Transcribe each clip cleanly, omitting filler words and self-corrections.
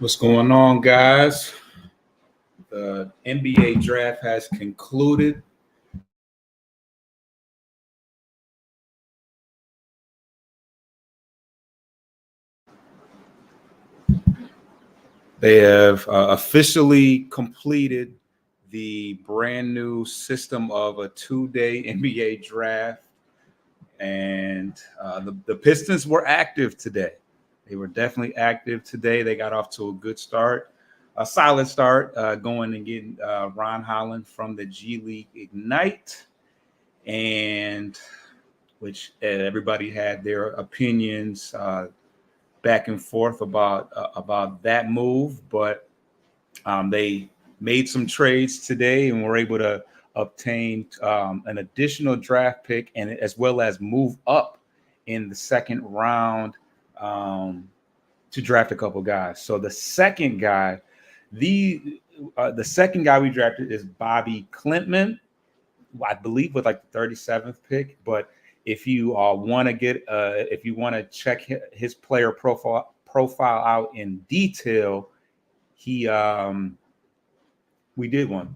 What's going on, guys? The NBA draft has concluded. They have officially completed the brand new system of a 2-day NBA draft. And the Pistons were active today. They were definitely active today. They got off to a good start, a solid start, going and getting Ron Holland from the G League Ignite. And which everybody had their opinions back and forth about that move, but they made some trades today and were able to obtain an additional draft pick and as well as move up in the second round um, to draft a couple guys. So the second guy we drafted is Bobby Clintman, I believe with like the 37th pick. But if you want to if you want to check his player profile out in detail, he we did one.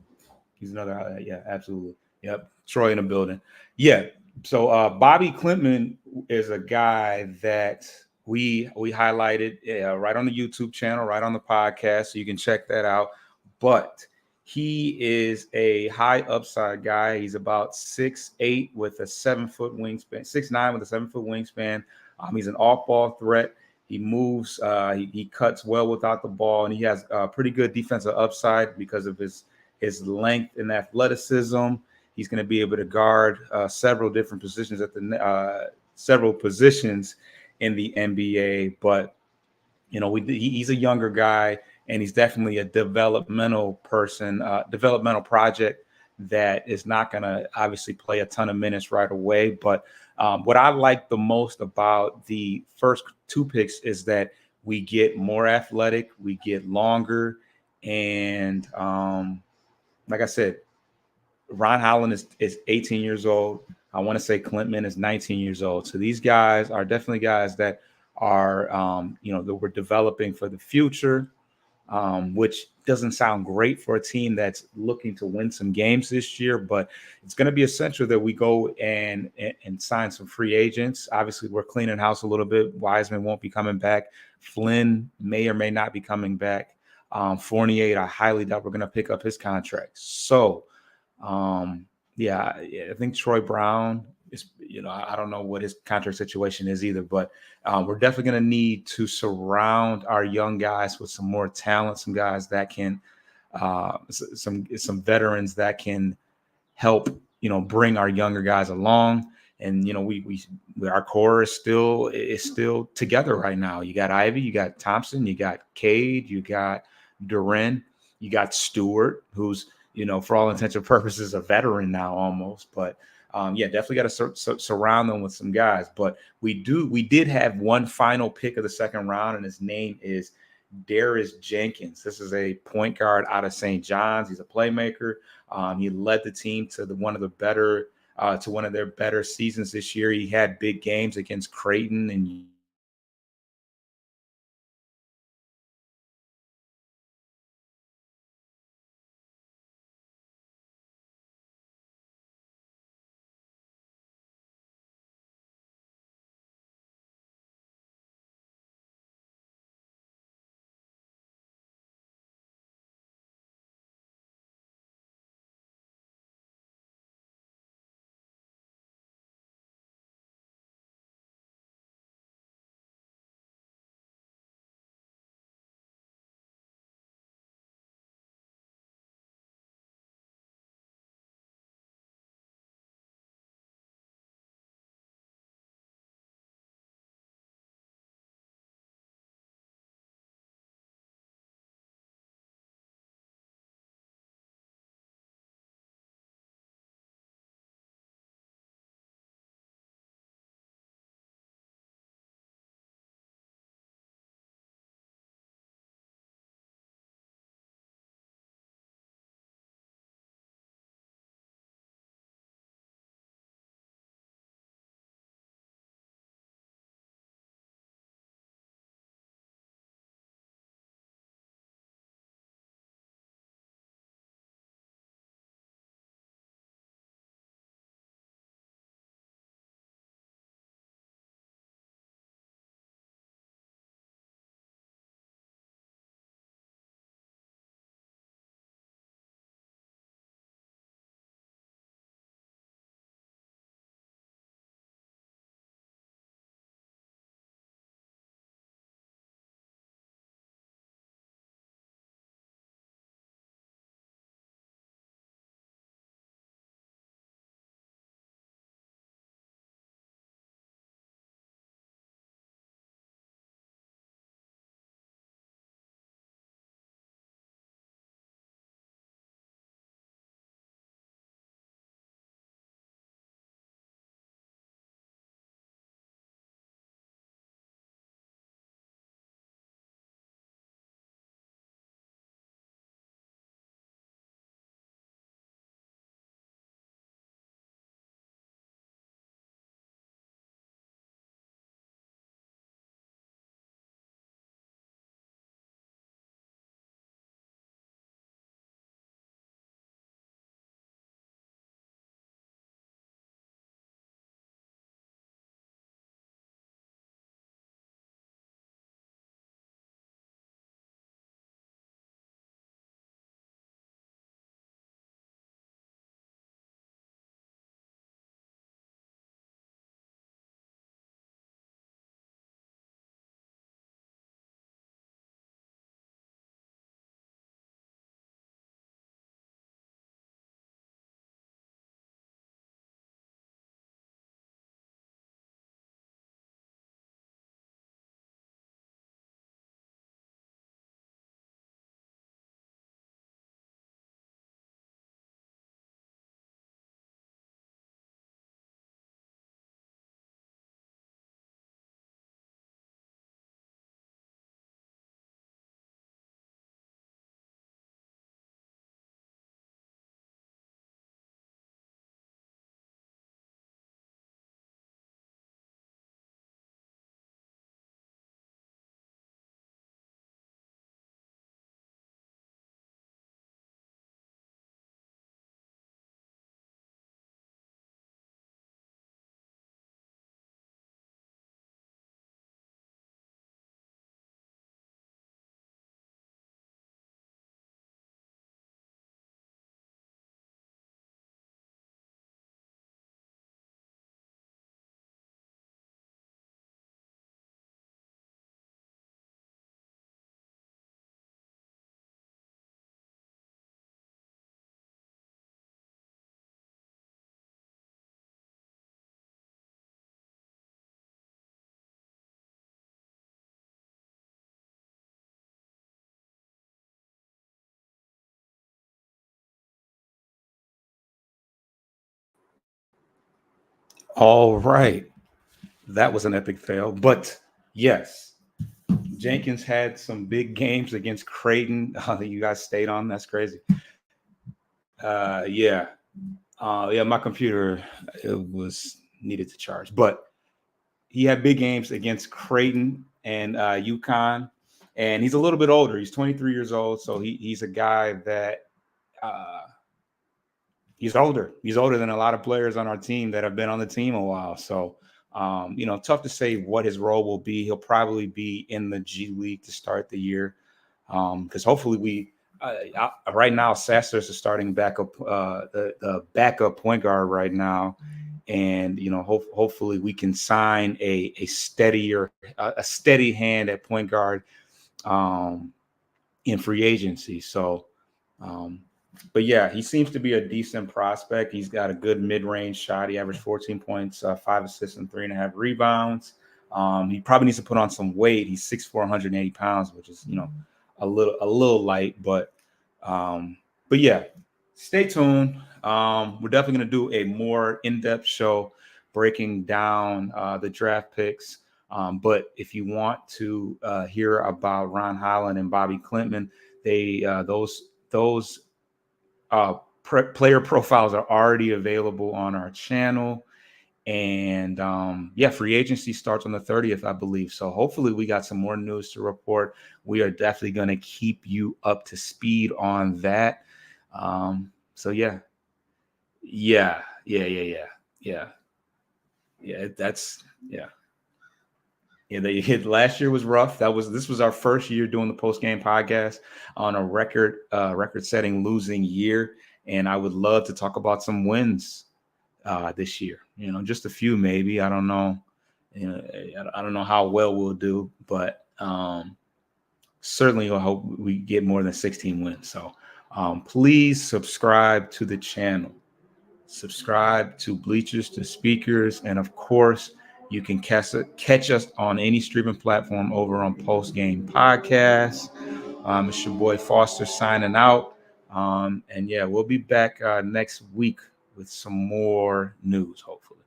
He's another, yeah, absolutely, yep. Troy in the building, yeah. So Bobby Clintman is a guy that we highlighted right on the YouTube channel, right on the podcast, so you can check that out. But he is a high upside guy. He's about 6'8" with a 7-foot wingspan, 6'9" with a 7-foot wingspan. He's an off-ball threat. He moves. He cuts well without the ball, and he has pretty good defensive upside because of his length and athleticism. He's going to be able to guard several different positions several positions in the NBA. But he's a younger guy, and he's definitely a developmental person, developmental project that is not going to obviously play a ton of minutes right away. But what I like the most about the first two picks is that we get more athletic, we get longer, and like I said, Ron Holland is 18 years old. I want to say Clintman is 19 years old. So these guys are definitely guys that are, that we're developing for the future, which doesn't sound great for a team that's looking to win some games this year. But it's going to be essential that we go and sign some free agents. Obviously, we're cleaning house a little bit. Wiseman won't be coming back. Flynn may or may not be coming back. Fournier, I highly doubt we're going to pick up his contract. So, yeah, I think Troy Brown is, I don't know what his contract situation is either, but we're definitely going to need to surround our young guys with some more talent, some guys that can, some veterans that can help, bring our younger guys along. And our core is still together right now. You got Ivy, you got Thompson, you got Cade, you got Duren, you got Stewart, who's for all intents and purposes a veteran now almost. But yeah, definitely got to surround them with some guys. But we did have one final pick of the second round, and his name is Darius Jenkins. This is a point guard out of St. John's. He's a playmaker. He led the team to one of their better seasons this year. He had big games against Creighton and All right. That was an epic fail. But yes, Jenkins had some big games against Creighton. You guys stayed on. That's crazy. Yeah. Yeah, my computer it was needed to charge. But he had big games against Creighton and UConn. And he's a little bit older. He's 23 years old. So he's a guy that uh, he's older. He's older than a lot of players on our team that have been on the team a while. So, tough to say what his role will be. He'll probably be in the G League to start the year because hopefully right now, Sasser's is starting backup, the backup point guard right now. And, hopefully we can sign a steady hand at point guard in free agency. So, but yeah, he seems to be a decent prospect. He's got a good mid-range shot. He averaged 14 points, 5 assists, and 3.5 rebounds. He probably needs to put on some weight. He's 6'4", 180 pounds, which is a little light. But yeah, stay tuned. We're definitely going to do a more in-depth show breaking down the draft picks. But if you want to hear about Ron Holland and Bobby Klintman, those player profiles are already available on our channel. And free agency starts on the 30th, I believe. So hopefully we got some more news to report. We are definitely going to keep you up to speed on that. So yeah. That's yeah. Yeah, last year was rough. This was our first year doing the post game podcast on a record-setting losing year, and I would love to talk about some wins this year. Just a few maybe. I don't know. I don't know how well we'll do, but certainly I hope we get more than 16 wins. So please subscribe to the channel. Subscribe to Bleachers to Speakers, and of course, you can catch us on any streaming platform over on Post Game Podcast. It's your boy Foster signing out. And yeah, we'll be back next week with some more news, hopefully.